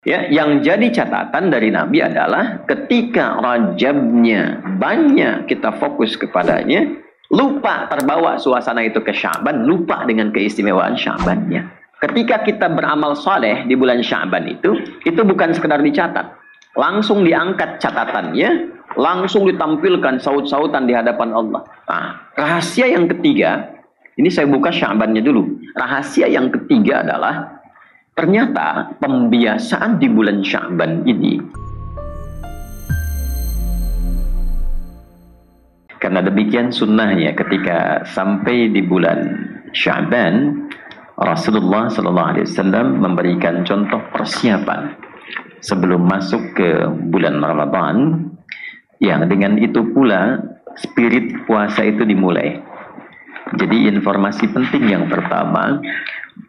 Ya, yang jadi catatan dari Nabi adalah ketika Rajabnya banyak kita fokus kepadanya, lupa terbawa suasana itu ke Sya'ban, lupa dengan keistimewaan Sya'bannya. Ketika kita beramal soleh di bulan Sya'ban itu bukan sekedar dicatat, langsung diangkat catatannya, langsung ditampilkan saut-sautan di hadapan Allah. Nah, rahasia yang ketiga, ini saya buka Sya'bannya dulu. Rahasia yang ketiga adalah ternyata pembiasaan di bulan Sya'ban ini, karena demikian sunnahnya ketika sampai di bulan Sya'ban, Rasulullah SAW memberikan contoh persiapan sebelum masuk ke bulan Ramadan, yang dengan itu pula spirit puasa itu dimulai. Jadi informasi penting yang pertama,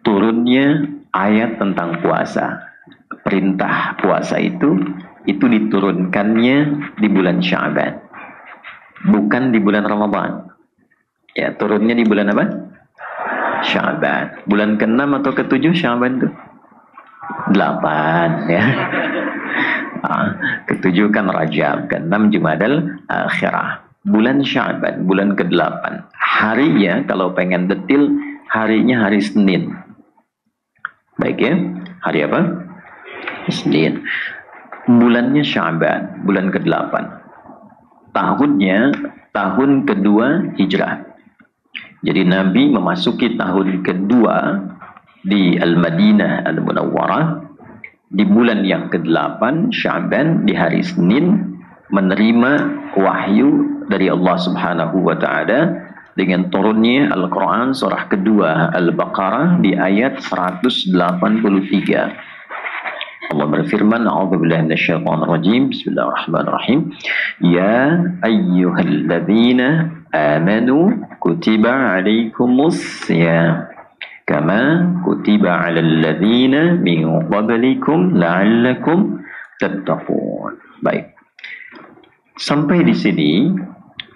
turunnya ayat tentang puasa. Perintah puasa itu diturunkannya di bulan Sya'ban, bukan di bulan Ramadan. Ya, turunnya di bulan apa? Sya'ban. Bulan ke-6 atau ke-7 Sya'ban itu? 8 ya. Ke-7 kan Rajab, ke-6 Jumadal Akhirah. Bulan Sya'ban, bulan ke-8. Harinya kalau pengen detil, harinya hari Senin. Baik ya, hari apa? Senin. Bulannya Sya'ban, bulan ke-8. Tahunnya tahun kedua Hijrah. Jadi Nabi memasuki tahun kedua di Al-Madinah Al-Munawwarah di bulan yang ke-8 Sya'ban, di hari Senin, menerima wahyu dari Allah Subhanahu wa taala dengan turunnya Al-Quran surah kedua Al-Baqarah di ayat 183. Allah berfirman, a'udzubillahi minasyaitonir rajim, bismillahirrahmanirrahim, ya ayyuhalladzina amanu kutiba alaikumus syiyam kama kutiba alal ladzina min qablikum la'allakum tattaqun. Baik. Sampai di sini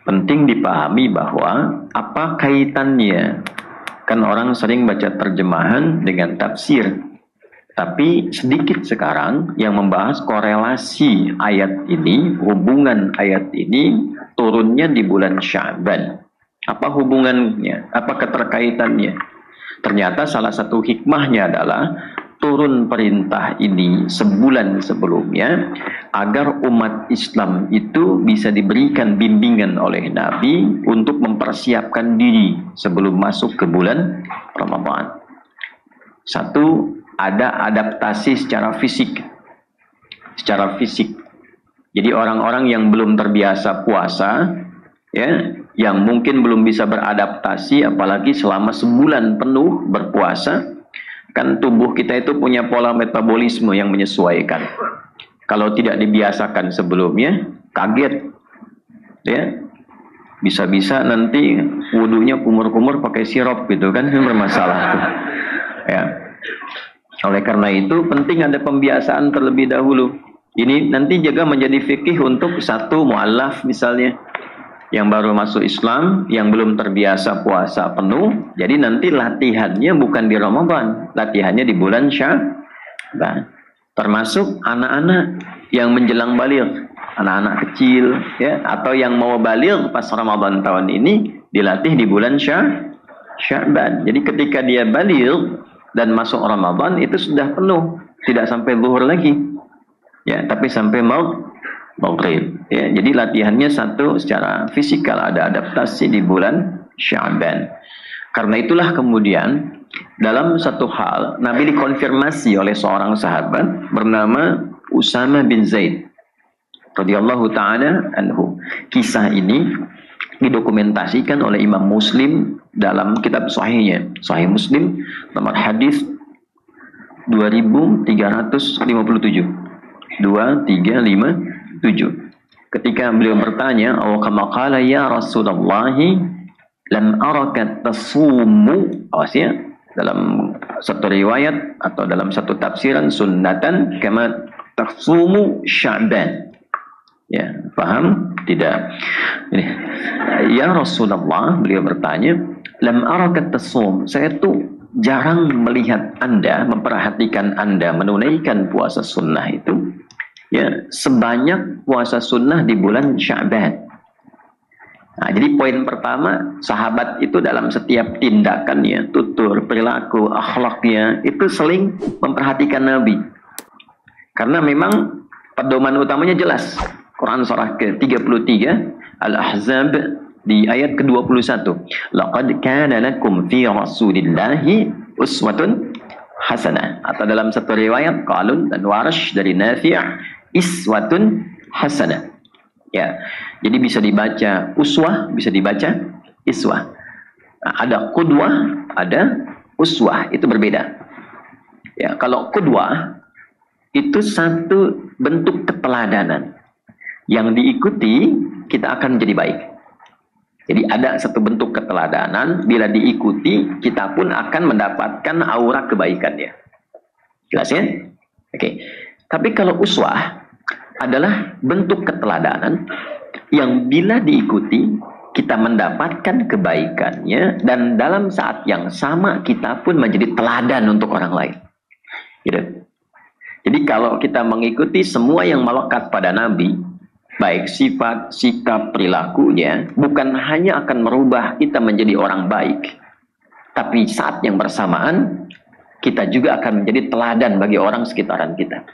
penting dipahami bahwa apa kaitannya. Kan orang sering baca terjemahan dengan tafsir, tapi sedikit sekarang yang membahas korelasi ayat ini, hubungan ayat ini turunnya di bulan Sya'ban. Apa hubungannya? Apa keterkaitannya? Ternyata salah satu hikmahnya adalah turun perintah ini sebulan sebelumnya agar umat Islam itu bisa diberikan bimbingan oleh Nabi untuk mempersiapkan diri sebelum masuk ke bulan Ramadan. Satu, ada adaptasi secara fisik. Secara fisik. Jadi orang-orang yang belum terbiasa puasa, ya, yang mungkin belum bisa beradaptasi, apalagi selama sebulan penuh berpuasa, kan tubuh kita itu punya pola metabolisme yang menyesuaikan. Kalau tidak dibiasakan sebelumnya, kaget, ya, bisa-bisa nanti wudunya kumur-kumur pakai sirup gitu kan, bermasalah tuh. Ya. Oleh karena itu penting ada pembiasaan terlebih dahulu. Ini nanti juga menjadi fikih untuk satu mu'allaf misalnya, yang baru masuk Islam, yang belum terbiasa puasa penuh. Jadi nanti latihannya bukan di Ramadan, latihannya di bulan Sya'ban. Termasuk anak-anak yang menjelang baligh, anak-anak kecil, ya, atau yang mau baligh pas Ramadan tahun ini dilatih di bulan Sya'ban. Jadi ketika dia baligh dan masuk Ramadan itu sudah penuh, tidak sampai zuhur lagi, ya, tapi sampai maghrib, ya. Jadi latihannya satu secara fisikal, ada adaptasi di bulan Sya'ban. Karena itulah kemudian dalam satu hal Nabi dikonfirmasi oleh seorang sahabat bernama Usama bin Zaid radhiyallahu taala anhu. Kisah ini didokumentasikan oleh Imam Muslim dalam kitab sahihnya, Sahih Muslim, nomor hadis 2357. 2357. Ketika beliau bertanya, "Aw kama qala ya Rasulullah, lam araka tasumu." Maksudnya dalam satu riwayat atau dalam satu tafsiran, sunnatan kama tasumu Sya'ban. Ya, paham? Tidak. Ini, ya Rasulullah, beliau bertanya, lam araka tasum. Saya tuh jarang melihat Anda, memperhatikan Anda menunaikan puasa sunnah itu ya sebanyak puasa sunnah di bulan Sya'ban. Nah, jadi poin pertama, sahabat itu dalam setiap tindakannya, tutur, perilaku, akhlaknya itu seling memperhatikan Nabi. Karena memang pedoman utamanya jelas. Quran surah ke-33 Al-Ahzab di ayat ke-21. Laqad kana lakum fi Rasulillahi uswatun hasanah. Atau dalam satu riwayat Qalun dan Warsh dari Nafi' iswatun hasanah. Ya. Jadi bisa dibaca uswah, bisa dibaca iswah. Nah, ada qudwah, ada uswah, itu berbeda. Ya, kalau qudwah itu satu bentuk keteladanan yang diikuti kita akan menjadi baik. Jadi ada satu bentuk keteladanan, bila diikuti kita pun akan mendapatkan aura kebaikannya. Jelas ya? Oke. Tapi kalau uswah adalah bentuk keteladanan yang bila diikuti kita mendapatkan kebaikannya dan dalam saat yang sama kita pun menjadi teladan untuk orang lain. Gitu. Jadi kalau kita mengikuti semua yang melekat pada Nabi, baik sifat, sikap, perilakunya, bukan hanya akan merubah kita menjadi orang baik, tapi saat yang bersamaan kita juga akan menjadi teladan bagi orang sekitaran kita.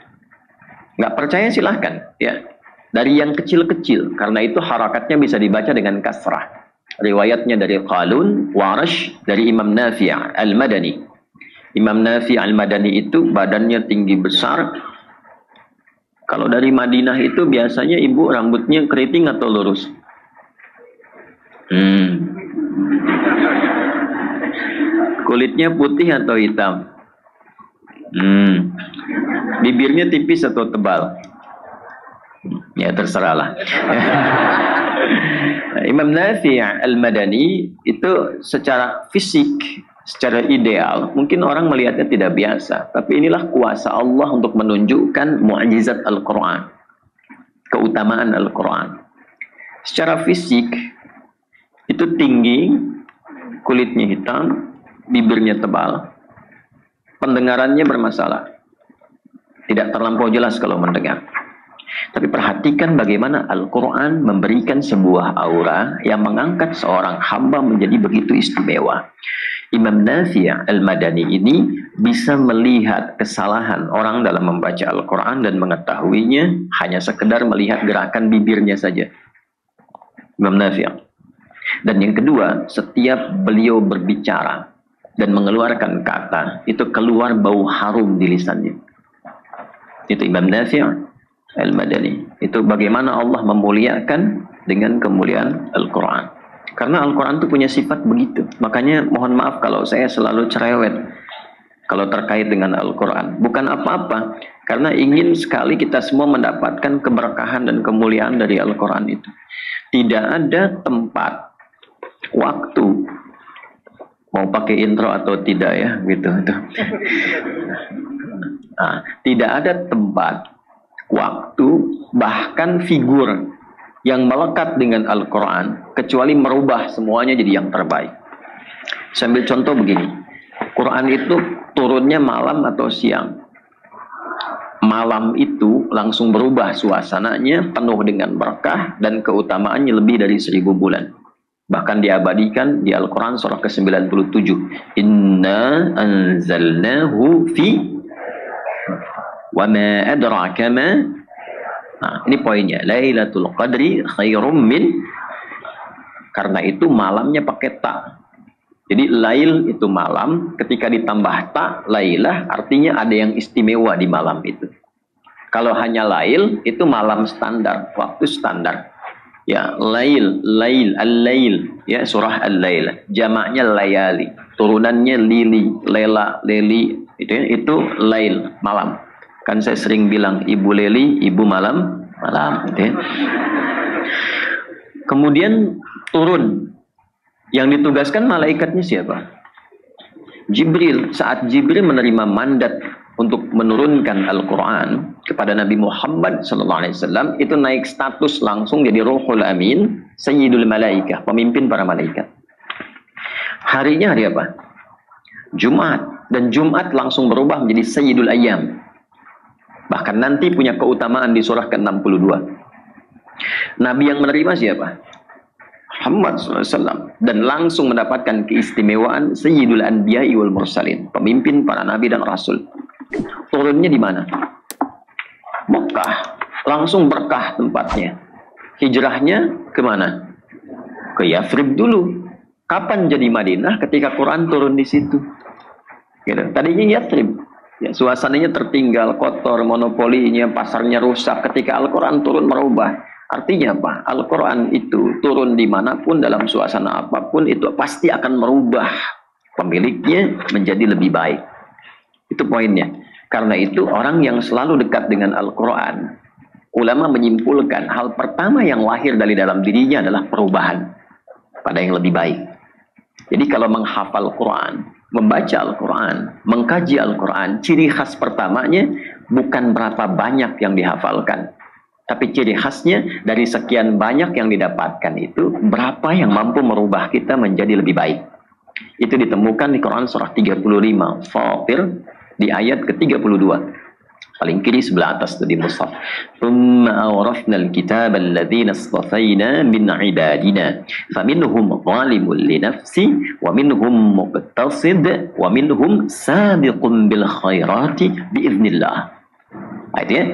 Nggak percaya silahkan, ya. Dari yang kecil-kecil, karena itu harakatnya bisa dibaca dengan kasrah. Riwayatnya dari Qalun, Warsh, dari Imam Nafi' Al-Madani. Imam Nafi' Al-Madani itu badannya tinggi besar. Kalau dari Madinah itu biasanya ibu rambutnya keriting atau lurus? Kulitnya putih atau hitam? Bibirnya tipis atau tebal? Ya terserahlah. Imam Nafi' Al-Madani itu secara fisik, secara ideal, mungkin orang melihatnya tidak biasa. Tapi inilah kuasa Allah untuk menunjukkan mukjizat Al-Quran, keutamaan Al-Quran. Secara fisik itu tinggi, kulitnya hitam, bibirnya tebal, pendengarannya bermasalah, tidak terlampau jelas kalau mendengar. Tapi perhatikan bagaimana Al-Quran memberikan sebuah aura yang mengangkat seorang hamba menjadi begitu istimewa. Imam Nafi' Al-Madani ini bisa melihat kesalahan orang dalam membaca Al-Quran dan mengetahuinya hanya sekedar melihat gerakan bibirnya saja. Imam Nafi'. Dan yang kedua, setiap beliau berbicara dan mengeluarkan kata, itu keluar bau harum di lisannya. Itu Imam Nafi' Al-Madani. Itu bagaimana Allah memuliakan dengan kemuliaan Al-Quran. Karena Al-Quran itu punya sifat begitu. Makanya mohon maaf kalau saya selalu cerewet kalau terkait dengan Al-Quran. Bukan apa-apa. Karena ingin sekali kita semua mendapatkan keberkahan dan kemuliaan dari Al-Quran itu. Tidak ada tempat, waktu, mau pakai intro atau tidak ya, gitu. Nah, tidak ada tempat, waktu, bahkan figur yang melekat dengan Al-Quran kecuali merubah semuanya jadi yang terbaik. Sambil contoh begini, Quran itu turunnya malam atau siang. Malam itu langsung berubah suasananya, penuh dengan berkah dan keutamaannya lebih dari 1000 bulan. Bahkan diabadikan di Al-Quran surah ke-97. Inna anzalnahu fi wa ma adraka ma. Nah, ini poinnya. Lailatul Qadri khairum min. Karena itu malamnya pakai ta. Jadi lail itu malam, ketika ditambah ta, lailah artinya ada yang istimewa di malam itu. Kalau hanya lail itu malam standar, waktu standar. Ya, lail, al-lail, ya surah al-lail. Jamaknya layali, turunannya lili, lela, leli, itu lail, malam. Kan saya sering bilang ibu leli, ibu malam, gitu ya. Kemudian turun. Yang ditugaskan malaikatnya siapa? Jibril. Saat Jibril menerima mandat untuk menurunkan Al-Quran kepada Nabi Muhammad SAW, itu naik status langsung jadi Ruhul Amin, Sayyidul Malaikah, pemimpin para malaikat. Harinya hari apa? Jumat. Dan Jumat langsung berubah menjadi Sayyidul Ayyam. Bahkan nanti punya keutamaan di surah ke-62. Nabi yang menerima siapa? Muhammad SAW. Dan langsung mendapatkan keistimewaan Sayyidul Anbiya'i wal Mursalin. Pemimpin para nabi dan rasul. Turunnya di mana? Mekah. Langsung berkah tempatnya. Hijrahnya kemana? Ke Yathrib dulu. Kapan jadi Madinah? Ketika Quran turun di situ. Gitu. Tadinya Yathrib. Ya, suasananya tertinggal, kotor, monopolinya, pasarnya rusak. Ketika Al-Quran turun merubah. Artinya apa? Al-Quran itu turun dimanapun, dalam suasana apapun, itu pasti akan merubah pemiliknya menjadi lebih baik. Itu poinnya. Karena itu orang yang selalu dekat dengan Al-Quran, ulama menyimpulkan hal pertama yang lahir dari dalam dirinya adalah perubahan pada yang lebih baik. Jadi kalau menghafal Quran, membaca Al-Quran, mengkaji Al-Quran, ciri khas pertamanya bukan berapa banyak yang dihafalkan. Tapi ciri khasnya dari sekian banyak yang didapatkan itu, berapa yang mampu merubah kita menjadi lebih baik. Itu ditemukan di Quran surah 35, Fatir, di ayat ke-32. Paling kiri sebelah atas itu di mushaf. ثُمَّ أَوْرَثْنَا الْكِتَابَ الَّذِينَ اصْطَفَيْنَا مِنْ عِبَادِنَا فَمِنْهُمْ ظَالِمٌ لِنَفْسِهِ وَمِنْهُمْ مُقْتَصِدٌ وَمِنْهُمْ سَابِقٌ بِالْخَيْرَاتِ بِإِذْنِ اللَّهِ. Ayatnya.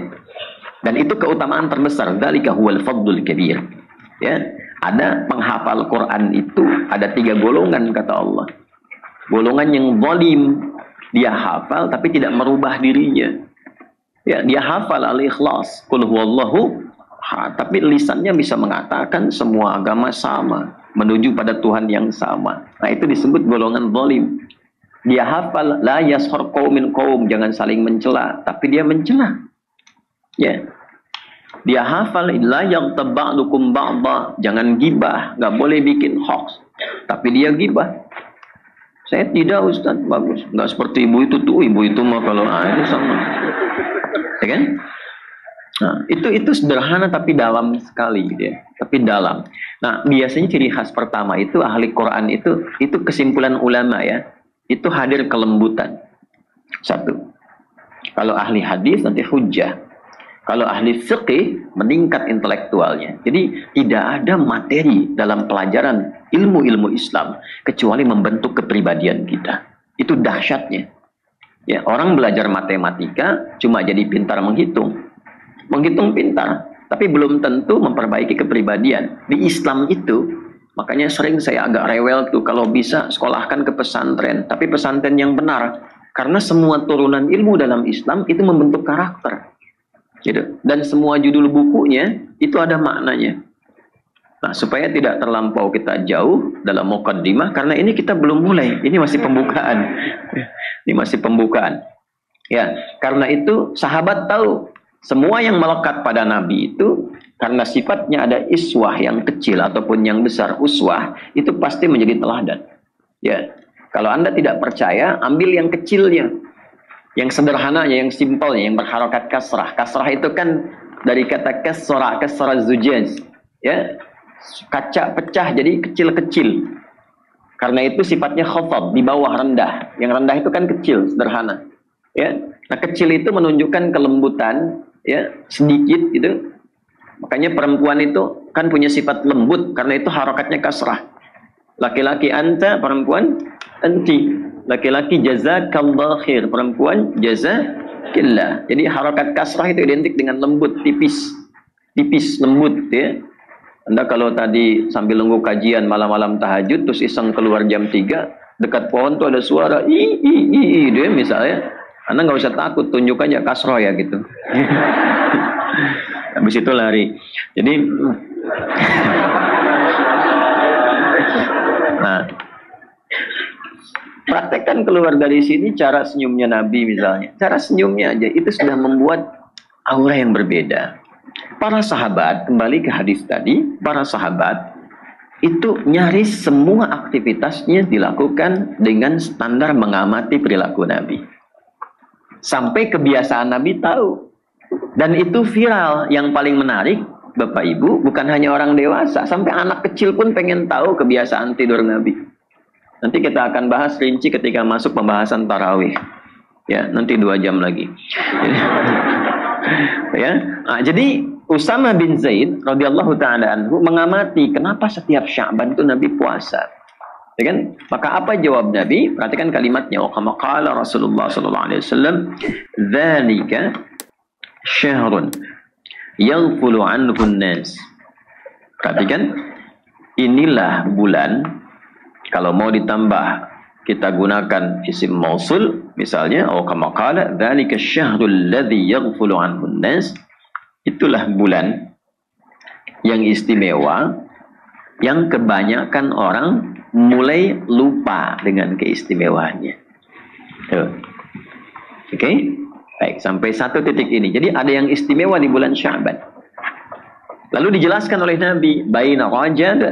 Dan itu keutamaan terbesar. Dzalika huwal fadlul kabir. Ya, ada penghafal Quran itu ada 3 golongan kata Allah. Golongan yang zalim, dia hafal tapi tidak merubah dirinya. Ya, dia hafal al-ikhlas, qul huwallahu, tapi lisannya bisa mengatakan semua agama sama, menuju pada Tuhan yang sama. Nah, itu disebut golongan zalim. Dia hafal la yaskhar qaumin qaum, jangan saling mencela, tapi dia mencela. Ya. Dia hafal la yaghtab ba'dukum ba'dha, jangan gibah, enggak boleh bikin hoax. Tapi dia gibah. Saya tidak, Ustaz, bagus. Enggak seperti ibu itu tuh, ibu itu mah kalau itu sama. Ya kan? Nah, itu sederhana tapi dalam sekali gitu ya. Tapi dalam. Nah, biasanya ciri khas pertama itu ahli Quran itu kesimpulan ulama ya. Itu hadir kelembutan. Satu. Kalau ahli hadis nanti hujjah. Kalau ahli fiqih meningkat intelektualnya. Jadi tidak ada materi dalam pelajaran ilmu-ilmu Islam kecuali membentuk kepribadian kita. Itu dahsyatnya. Ya, orang belajar matematika cuma jadi pintar menghitung. Menghitung pintar, tapi belum tentu memperbaiki kepribadian. Di Islam itu, makanya sering saya agak rewel tuh kalau bisa sekolahkan ke pesantren, tapi pesantren yang benar. Karena semua turunan ilmu dalam Islam itu membentuk karakter. Gitu. Dan semua judul bukunya itu ada maknanya. Nah, supaya tidak terlampau kita jauh dalam muqaddimah, karena ini kita belum mulai, ini masih pembukaan. Ini masih pembukaan. Ya, karena itu sahabat tahu semua yang melekat pada Nabi itu karena sifatnya ada iswah yang kecil ataupun yang besar, uswah itu pasti menjadi teladan. Ya, kalau Anda tidak percaya, ambil yang kecilnya, yang sederhananya, yang simpelnya, yang berharokat kasrah. Kasrah itu kan dari kata kasrah zujaz. Ya, kaca pecah jadi kecil-kecil. Karena itu sifatnya khafad, di bawah rendah. Yang rendah itu kan kecil, sederhana. Ya, nah kecil itu menunjukkan kelembutan, ya, sedikit gitu. Makanya perempuan itu kan punya sifat lembut, karena itu harokatnya kasrah. Laki-laki anta, perempuan anti. Laki-laki jazakallah khair, perempuan jazakillah. Jadi harokat kasrah itu identik dengan lembut, tipis. Tipis, lembut ya. Anda kalau tadi sambil nunggu kajian malam-malam tahajud terus iseng keluar jam 3, dekat pohon tuh ada suara dia misalnya, Anda nggak usah takut, tunjuk aja kasroh ya gitu. Habis itu lari. Jadi nah, praktekkan keluar dari sini cara senyumnya Nabi misalnya. Cara senyumnya aja itu sudah membuat aura yang berbeda. Para sahabat, kembali ke hadis tadi, para sahabat itu nyaris semua aktivitasnya dilakukan dengan standar mengamati perilaku Nabi. Sampai kebiasaan Nabi tahu. Dan itu viral. Yang paling menarik, Bapak Ibu, bukan hanya orang dewasa, sampai anak kecil pun pengen tahu kebiasaan tidur Nabi. Nanti kita akan bahas rinci ketika masuk pembahasan tarawih. Ya, nanti 2 jam lagi. Ya, jadi Usama bin Zaid radhiyallahu taala anhu mengamati kenapa setiap Sya'ban itu Nabi puasa. Ya kan? Maka apa jawab Nabi? Perhatikan kalimatnya. Wa kama qala Rasulullah sallallahu alaihi wasallam, "Dzalika syahrun yaghfulu anhu an-nas." Perhatikan, inilah bulan, kalau mau ditambah kita gunakan isim mausul, misalnya wa kama qala dzalika syahrul ladzi yaghfulu anhu an-nas. Itulah bulan yang istimewa yang kebanyakan orang mulai lupa dengan keistimewaannya. Oke? Baik, sampai satu titik ini. Jadi ada yang istimewa di bulan Sya'ban. Lalu dijelaskan oleh Nabi, baina Rajab,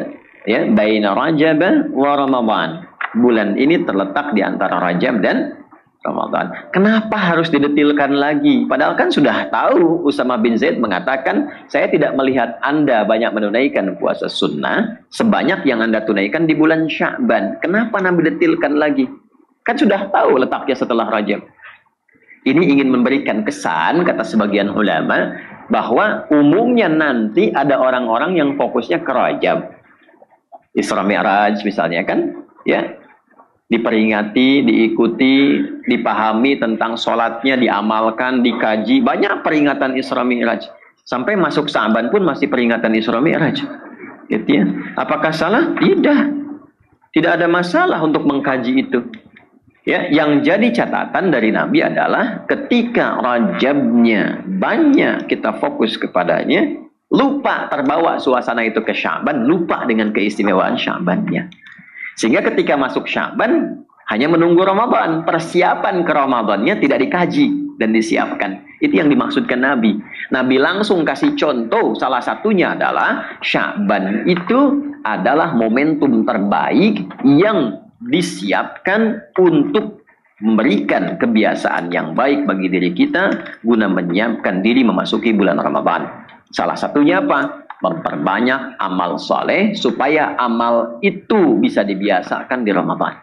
ya, baina Rajab wa Ramadan. Bulan ini terletak di antara Rajab dan Ramadan. Kenapa harus didetilkan lagi? Padahal kan sudah tahu, Usama bin Zaid mengatakan, saya tidak melihat Anda banyak menunaikan puasa sunnah sebanyak yang Anda tunaikan di bulan Sya'ban. Kenapa Nabi detilkan lagi? Kan sudah tahu letaknya setelah Rajab. Ini ingin memberikan kesan, kata sebagian ulama, bahwa umumnya nanti ada orang-orang yang fokusnya ke Rajab. Isra Mi'raj misalnya kan, ya, diperingati, diikuti, dipahami tentang sholatnya, diamalkan, dikaji. Banyak peringatan Isra Mi'raj. Sampai masuk Sya'ban pun masih peringatan Isra Mi'raj. Gitu ya. Apakah salah? Tidak. Tidak ada masalah untuk mengkaji itu. Ya, yang jadi catatan dari Nabi adalah ketika Rajabnya banyak kita fokus kepadanya, lupa terbawa suasana itu ke Sya'ban, lupa dengan keistimewaan Sya'bannya. Sehingga ketika masuk Sya'ban hanya menunggu Ramadan, persiapan ke Ramadannya tidak dikaji dan disiapkan. Itu yang dimaksudkan Nabi. Nabi langsung kasih contoh, salah satunya adalah Sya'ban itu adalah momentum terbaik yang disiapkan untuk memberikan kebiasaan yang baik bagi diri kita guna menyiapkan diri memasuki bulan Ramadan. Salah satunya apa? Memperbanyak amal soleh supaya amal itu bisa dibiasakan di Ramadan.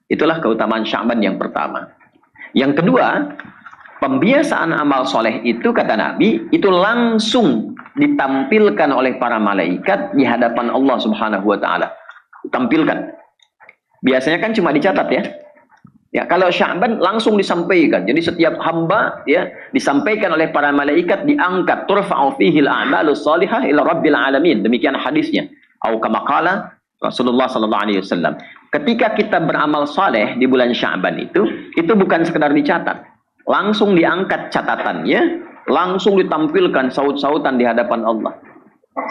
Itulah keutamaan Sya'ban yang pertama. Yang kedua, pembiasaan amal soleh itu kata Nabi itu langsung ditampilkan oleh para malaikat di hadapan Allah Subhanahu wa taala. Tampilkan. Biasanya kan cuma dicatat ya. Ya, kalau Sya'ban langsung disampaikan. Jadi setiap hamba ya disampaikan oleh para malaikat, diangkat, turfa'u fihil a'malus salihah ila rabbil alamin. Demikian hadisnya. Au kama qala Rasulullah sallallahu alaihi wasallam. Ketika kita beramal saleh di bulan Sya'ban itu bukan sekedar dicatat. Langsung diangkat catatannya, langsung ditampilkan saut-sautan di hadapan Allah.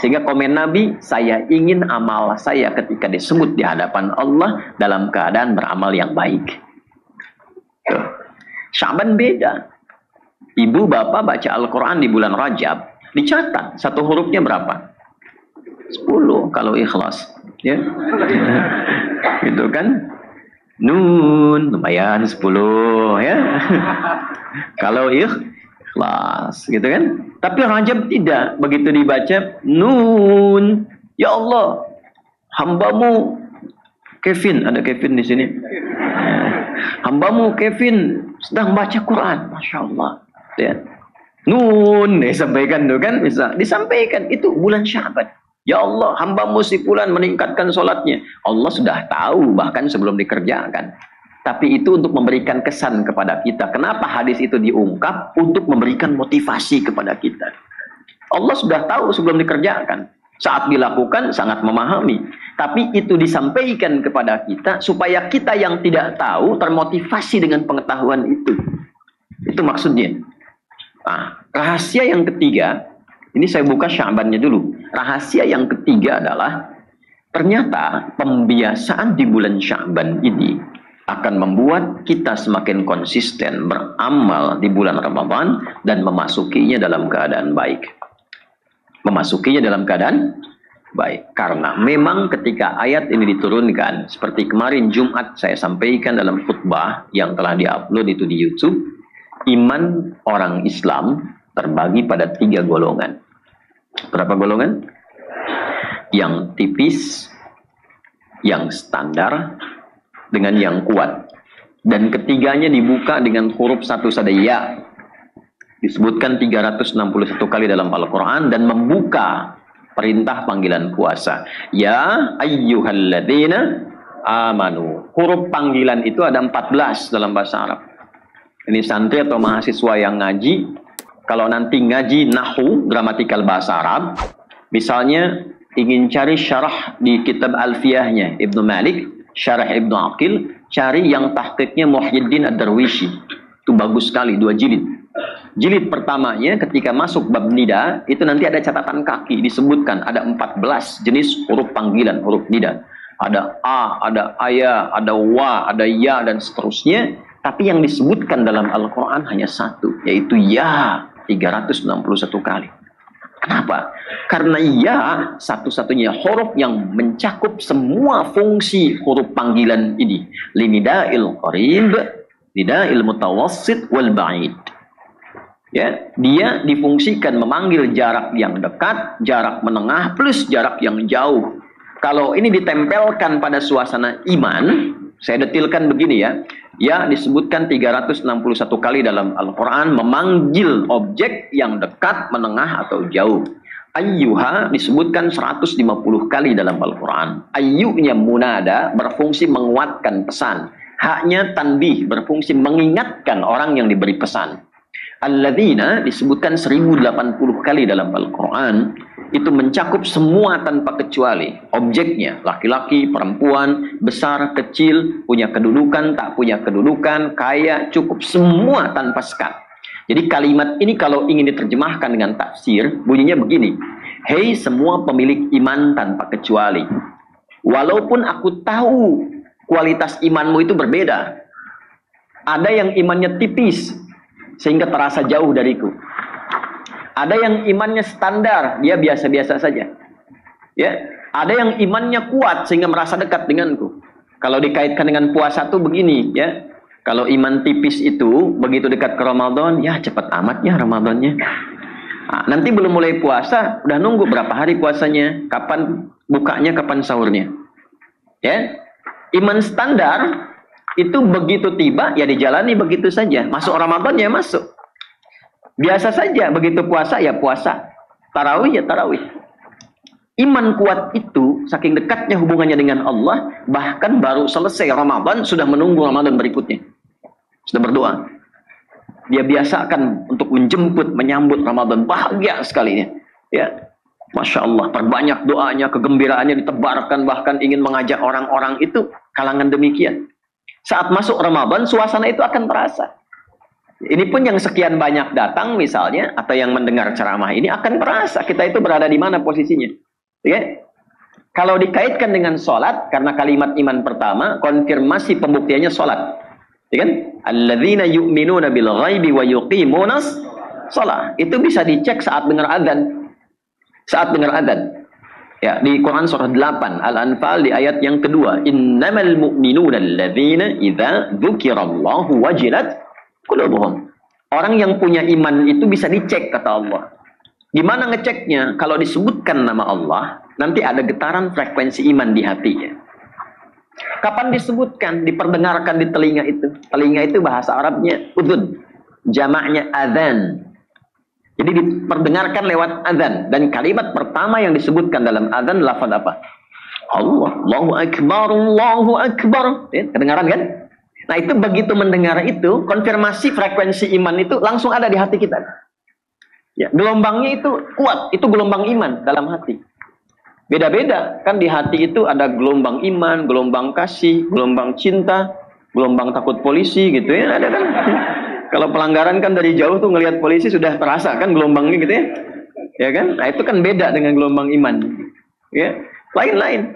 Sehingga komen Nabi, saya ingin amal saya ketika disebut di hadapan Allah dalam keadaan beramal yang baik. Sya'ban beda. Ibu bapak baca Al-Quran di bulan Rajab, dicatat satu hurufnya berapa? 10 kalau ikhlas. Ya. Gitu kan? Nun, lumayan 10 ya. Kalau ikhlas, gitu kan? Tapi Rajab tidak. Begitu dibaca, Nun, ya Allah, hambamu Kevin, ada Kevin di sini. Hambamu Kevin sedang baca Quran, Masya Allah. Ya. Nun, disampaikan tuh kan, bisa disampaikan. Itu bulan Sya'ban. Ya Allah, hambamu si fulan meningkatkan sholatnya. Allah sudah tahu bahkan sebelum dikerjakan. Tapi itu untuk memberikan kesan kepada kita. Kenapa hadis itu diungkap? Untuk memberikan motivasi kepada kita. Allah sudah tahu sebelum dikerjakan. Saat dilakukan sangat memahami. Tapi itu disampaikan kepada kita supaya kita yang tidak tahu termotivasi dengan pengetahuan itu. Itu maksudnya. Nah, rahasia yang ketiga, ini saya buka Sya'bannya dulu. Rahasia yang ketiga adalah ternyata pembiasaan di bulan Sya'ban ini akan membuat kita semakin konsisten beramal di bulan Ramadan dan memasukinya dalam keadaan baik. Memasukinya dalam keadaan baik. Karena memang ketika ayat ini diturunkan, seperti kemarin Jumat saya sampaikan dalam khutbah yang telah diupload itu di YouTube, iman orang Islam terbagi pada 3 golongan. Berapa golongan? Yang tipis, yang standar, dengan yang kuat. Dan ketiganya dibuka dengan huruf satu saja, ya. Disebutkan 361 kali dalam Al-Quran dan membuka perintah panggilan puasa. Ya ayyuhalladzina amanu. Huruf panggilan itu ada 14 dalam bahasa Arab. Ini santri atau mahasiswa yang ngaji, kalau nanti ngaji nahu, gramatikal bahasa Arab, misalnya ingin cari syarah di kitab Alfiyahnya Ibnu Malik, syarah Ibnu Aqil, cari yang tahqiqnya Muhyiddin Ad-Darwishi. Itu bagus sekali, 2 jilid. Jilid pertamanya ketika masuk bab nida, itu nanti ada catatan kaki, disebutkan ada 14 jenis huruf panggilan, huruf nida. Ada a, ada aya, ada wa, ada ya, dan seterusnya. Tapi yang disebutkan dalam Al-Quran hanya satu, yaitu ya, 361 kali. Kenapa? Karena ya satu-satunya huruf yang mencakup semua fungsi huruf panggilan ini. Linida'il qarib, nida'il mutawassit, wal ba'id. Ya, dia difungsikan memanggil jarak yang dekat, jarak menengah, plus jarak yang jauh. Kalau ini ditempelkan pada suasana iman, saya detilkan begini ya. Ya, disebutkan 361 kali dalam Al-Quran memanggil objek yang dekat, menengah, atau jauh. Ayyuha disebutkan 150 kali dalam Al-Quran. Ayyunya munada berfungsi menguatkan pesan. Haknya tanbih berfungsi mengingatkan orang yang diberi pesan. Alladzina disebutkan 1080 kali dalam Al-Quran. Itu mencakup semua tanpa kecuali. Objeknya, laki-laki, perempuan, besar, kecil, punya kedudukan, tak punya kedudukan, kaya, cukup, semua tanpa sekat. Jadi kalimat ini kalau ingin diterjemahkan dengan tafsir, bunyinya begini. Hei semua pemilik iman tanpa kecuali. Walaupun aku tahu kualitas imanmu itu berbeda. Ada yang imannya tipis, sehingga terasa jauh dariku. Ada yang imannya standar, dia biasa-biasa saja. Ya, ada yang imannya kuat sehingga merasa dekat denganku. Kalau dikaitkan dengan puasa tuh begini, ya. Kalau iman tipis itu begitu dekat ke Ramadan, ya cepat amat ya Ramadannya. Nah, nanti belum mulai puasa, udah nunggu berapa hari puasanya, kapan bukanya, kapan sahurnya. Ya. Iman standar itu begitu tiba, ya dijalani begitu saja. Masuk Ramadan, ya masuk. Biasa saja, begitu puasa, ya puasa. Tarawih, ya tarawih. Iman kuat itu, saking dekatnya hubungannya dengan Allah, bahkan baru selesai Ramadan, sudah menunggu Ramadan berikutnya. Sudah berdoa. Dia biasakan untuk menjemput, menyambut Ramadan. Bahagia sekali. Ya. Masya Allah, perbanyak doanya, kegembiraannya ditebarkan, bahkan ingin mengajak orang-orang itu, kalangan demikian. Saat masuk Ramadan, suasana itu akan terasa. Ini pun yang sekian banyak datang misalnya, atau yang mendengar ceramah ini akan terasa kita itu berada di mana posisinya. Ya? Kalau dikaitkan dengan sholat, karena kalimat iman pertama, konfirmasi pembuktiannya sholat. Ya kan? Alladzina yu'minuna bil ghaibi wa yuqimunas sholat. Itu bisa dicek saat dengar adzan. Saat dengar adzan. Ya, di Quran surah 8 Al-Anfal di ayat yang kedua, innamal mu'minuna alladzina idza dzukirallahu wajilat qulubuhum. Orang yang punya iman itu bisa dicek kata Allah. Gimana ngeceknya? Kalau disebutkan nama Allah, nanti ada getaran frekuensi iman di hatinya. Kapan disebutkan? Diperdengarkan di telinga itu. Telinga itu bahasa Arabnya udhun, jamaknya adzan. Jadi diperdengarkan lewat adzan. Dan kalimat pertama yang disebutkan dalam adzan lafaz apa? Allah, Allahu Akbar, Allahu Akbar. Ya, kedengaran kan? Nah itu begitu mendengar itu, konfirmasi frekuensi iman itu langsung ada di hati kita. Ya, gelombangnya itu kuat, itu gelombang iman dalam hati. Beda-beda, kan di hati itu ada gelombang iman, gelombang kasih, gelombang cinta, gelombang takut polisi gitu ya, ada kan? Kalau pelanggaran kan dari jauh tuh ngelihat polisi sudah terasa kan gelombangnya gitu ya. Ya kan? Nah, itu kan beda dengan gelombang iman. Ya, lain-lain.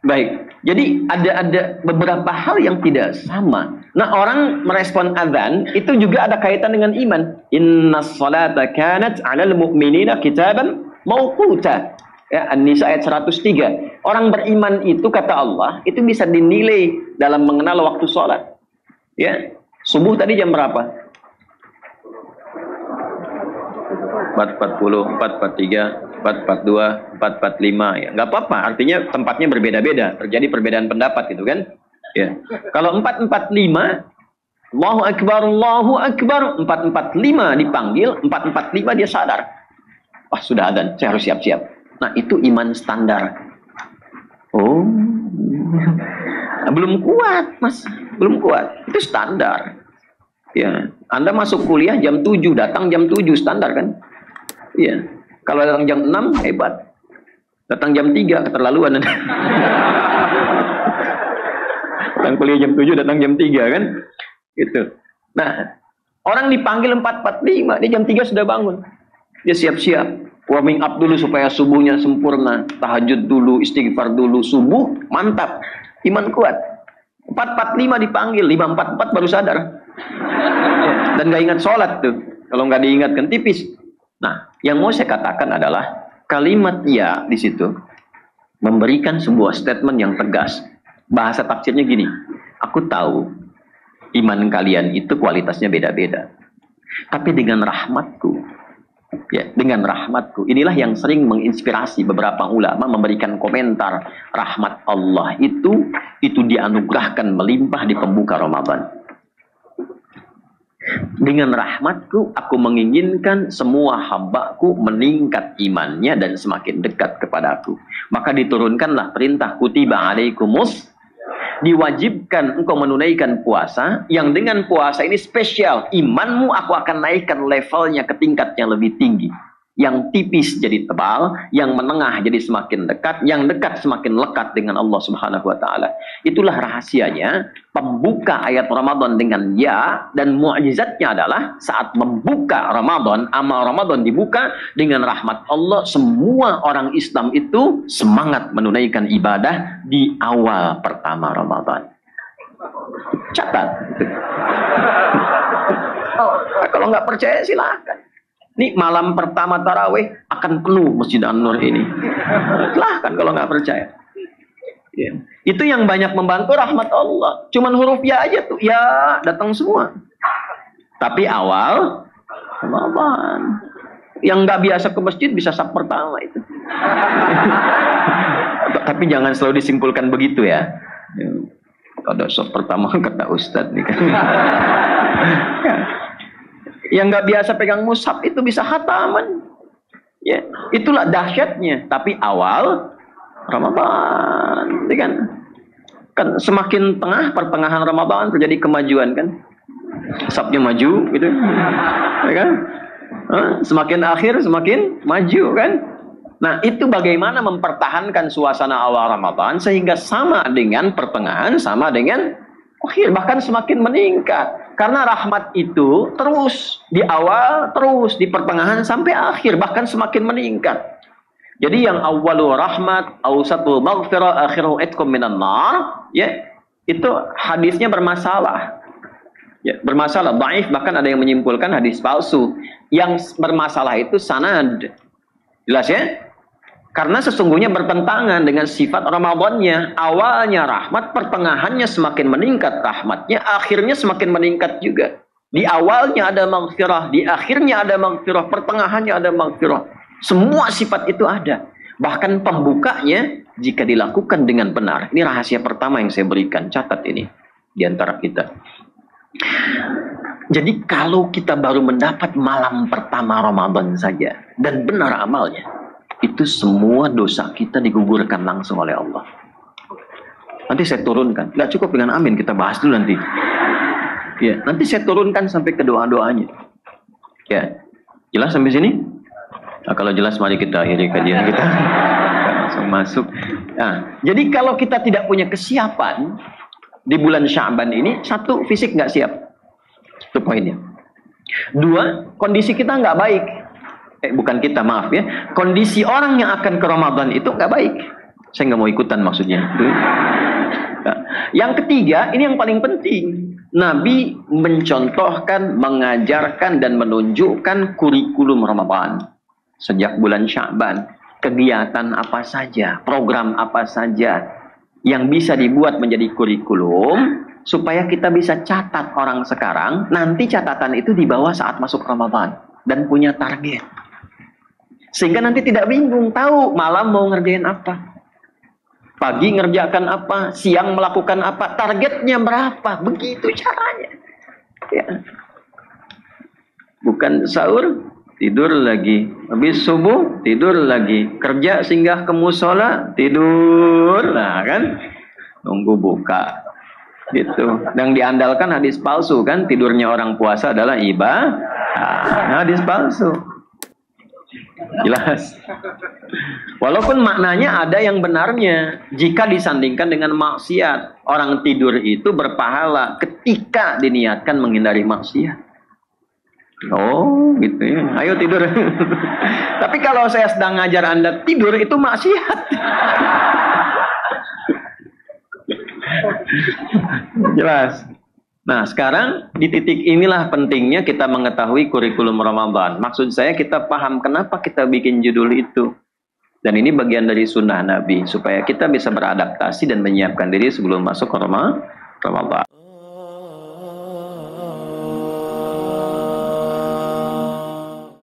Baik. Jadi ada beberapa hal yang tidak sama. Nah, orang merespon azan itu juga ada kaitan dengan iman. Innas salata kanat 'alal mu'minina kitaban mauquta. Ya, An-Nisa ayat 103. Orang beriman itu kata Allah, itu bisa dinilai dalam mengenal waktu sholat. Ya. Subuh tadi jam berapa? 4.40, 4.43, 4.42, 4.45 ya. Nggak apa-apa, artinya tempatnya berbeda-beda, terjadi perbedaan pendapat gitu kan. Ya. Kalau 445, Allahu Akbar, 445 dipanggil, 445 dia sadar. Wah, sudah adzan, saya harus siap-siap. Nah, itu iman standar. Oh, belum kuat, Mas. Belum kuat. Itu standar. Ya, Anda masuk kuliah jam 7, datang jam 7, standar kan? Iya. Kalau datang jam 6, hebat. Datang jam 3, keterlaluan. Datang kuliah jam 7, datang jam 3 kan? Gitu. Nah, orang dipanggil 4.45, dia jam 3 sudah bangun. Dia siap-siap. Warming up dulu supaya subuhnya sempurna. Tahajud dulu, istighfar dulu, subuh, mantap. Iman kuat. 4.45 dipanggil, 5.44 baru sadar. Dan gak ingat sholat tuh. Kalau nggak diingatkan tipis. Nah, yang mau saya katakan adalah kalimat ya di situ memberikan sebuah statement yang tegas. Bahasa tafsirnya gini. Aku tahu iman kalian itu kualitasnya beda-beda. Tapi dengan rahmatku, ya, dengan rahmatku, inilah yang sering menginspirasi beberapa ulama memberikan komentar. Rahmat Allah itu dianugerahkan melimpah di pembuka Ramadan. Dengan rahmatku, aku menginginkan semua hambaku meningkat imannya dan semakin dekat kepadaku. Maka diturunkanlah perintah kutiba alaikumus, diwajibkan engkau menunaikan puasa, yang dengan puasa ini spesial. Imanmu aku akan naikkan levelnya ke tingkat yang lebih tinggi. Yang tipis jadi tebal, yang menengah jadi semakin dekat, yang dekat semakin lekat dengan Allah Subhanahu wa taala. Itulah rahasianya pembuka ayat Ramadan dengan ya, dan mukjizatnya adalah saat membuka Ramadan, amal Ramadan dibuka dengan rahmat Allah, semua orang Islam itu semangat menunaikan ibadah di awal pertama Ramadan. Catat. Kalau nggak percaya silakan. Ini malam pertama tarawih akan penuh Masjid An-Nur ini. Silahkan kalau nggak percaya. Ya. Itu yang banyak membantu rahmat Allah. Cuman huruf ya aja tuh. Ya datang semua. Tapi awal Ramadan. Yang nggak biasa ke masjid bisa saf pertama itu. Tapi jangan selalu disimpulkan begitu ya. Ada saf pertama kata Ustadz nih kan. Yang nggak biasa pegang mushaf itu bisa khataman. Ya, itulah dahsyatnya. Tapi awal Ramadan, kan semakin tengah pertengahan Ramadan terjadi kemajuan kan. Safnya maju gitu. Ya kan? Semakin akhir semakin maju kan. Nah, itu bagaimana mempertahankan suasana awal Ramadan sehingga sama dengan pertengahan, sama dengan akhir, bahkan semakin meningkat. Karena rahmat itu terus di awal, terus di pertengahan sampai akhir, bahkan semakin meningkat. Jadi yang awalu rahmat, awsatul maghfirah, akhiru itqum minan nar, ya, itu hadisnya bermasalah. Ya, bermasalah, dhaif, bahkan ada yang menyimpulkan hadis palsu. Yang bermasalah itu sanad. Jelas ya? Karena sesungguhnya bertentangan dengan sifat Ramadannya. Awalnya rahmat, pertengahannya semakin meningkat rahmatnya, akhirnya semakin meningkat juga. Di awalnya ada maghfirah, di akhirnya ada maghfirah, pertengahannya ada maghfirah. Semua sifat itu ada. Bahkan pembukanya jika dilakukan dengan benar. Ini rahasia pertama yang saya berikan. Catat ini di antara kita. Jadi kalau kita baru mendapat malam pertama Ramadan saja dan benar amalnya, itu semua dosa kita digugurkan langsung oleh Allah. Nanti saya turunkan. Nggak cukup dengan amin, kita bahas dulu nanti. Ya, nanti saya turunkan sampai ke doa-doanya. Ya, jelas sampai sini? Nah, kalau jelas mari kita akhiri kajian kita. Langsung masuk. Nah, jadi kalau kita tidak punya kesiapan di bulan Sya'ban ini, satu, fisik nggak siap. Itu poinnya. Dua, kondisi kita nggak baik. Bukan kita, maaf ya. Kondisi orang yang akan ke Ramadan itu nggak baik. Saya nggak mau ikutan maksudnya. Nah, yang ketiga, ini yang paling penting. Nabi mencontohkan, mengajarkan, dan menunjukkan kurikulum Ramadan. Sejak bulan Sya'ban. Kegiatan apa saja, program apa saja yang bisa dibuat menjadi kurikulum supaya kita bisa catat orang sekarang. Nanti catatan itu dibawa saat masuk Ramadan. Dan punya target. Sehingga nanti tidak bingung, tahu malam mau ngerjain apa. Pagi ngerjakan apa, siang melakukan apa, targetnya berapa, begitu caranya. Ya. Bukan sahur, tidur lagi. Habis subuh, tidur lagi. Kerja singgah ke musola, tidur. Nah kan, nunggu buka. Gitu. Yang diandalkan hadis palsu kan, tidurnya orang puasa adalah ibadah. Hadis palsu. Jelas. Walaupun maknanya ada yang benarnya jika disandingkan dengan maksiat. Orang tidur itu berpahala ketika diniatkan menghindari maksiat. Oh gitu ya. Ayo tidur. Tapi kalau saya sedang ngajar Anda tidur itu maksiat. Jelas. Nah sekarang di titik inilah pentingnya kita mengetahui kurikulum Ramadan. Maksud saya kita paham kenapa kita bikin judul itu. Dan ini bagian dari sunnah Nabi. Supaya kita bisa beradaptasi dan menyiapkan diri sebelum masuk ke Ramadan.